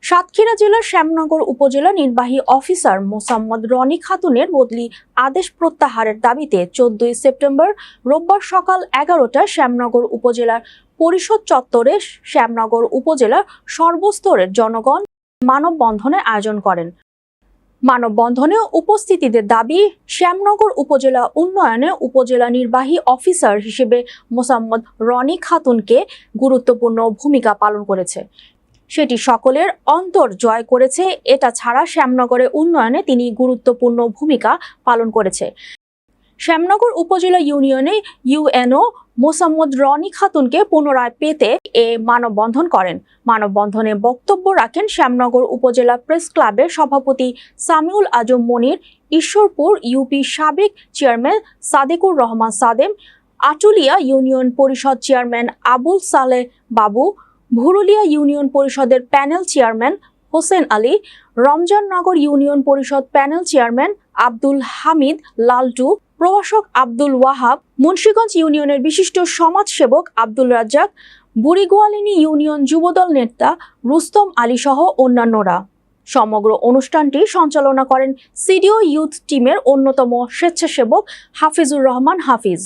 সাতক্ষীরা জেলার শ্যামনগর উপজেলা নির্বাহী অফিসার মোসাম্মদ রনি খাতুনের বদলি আদেশ প্রত্যাহারের দাবিতে 14 সেপ্টেম্বর রোববার সকাল 11টায় শ্যামনগর উপজেলার পরিষদ চত্বরে শ্যামনগর উপজেলার সর্বস্তরের জনগণ মানববন্ধনের আয়োজন করেন। মানববন্ধনে উপস্থিতিদের দাবি, শ্যামনগর উপজেলা উন্নয়নে উপজেলা নির্বাহী অফিসার হিসেবে মোসাম্মদ রনি খাতুনকে গুরুত্বপূর্ণ ভূমিকা পালন করেছে। সেটি সকলের অন্তর জয় করেছে। এটা ছাড়া শ্যামনগরের উন্নয়নে তিনি গুরুত্বপূর্ণ ভূমিকা পালন করেছে। শ্যামনগর উপজেলা ইউনিয়নে ইউএনও মোসাম্মদ রনি খাতুনকে পুনরায় পেতে এ মানববন্ধন করেন। মানববন্ধনে বক্তব্য রাখেন শ্যামনগর উপজেলা প্রেস ক্লাবের সভাপতি সামিউল আজম মনির, ঈশ্বরপুর ইউপি সাবেক চেয়ারম্যান সাদেকুর রহমান সাদেম, আটুলিয়া ইউনিয়ন পরিষদ চেয়ারম্যান আবুল সালেহ বাবু, ভুরুলিয়া ইউনিয়ন পরিষদের panel chairman Hossain Ali, Ramjannagar union পরিষদ প্যানেল চেয়ারম্যান আব্দুল হামিদ লালটু, প্রভাষক আব্দুল ওয়াহাব, মুন্সিগঞ্জ ইউনিয়নের বিশিষ্ট সমাজসেবক আব্দুল রাজ্জাক, বুড়িগোয়ালিনী ইউনিয়ন যুবদল নেতা রুস্তম আলী সহ অন্যান্যরা। সমগ্র অনুষ্ঠানটি সঞ্চালনা করেন সিডিও ইউথ টিমের অন্যতম স্বেচ্ছাসেবক হাফিজুর রহমান হাফিজ।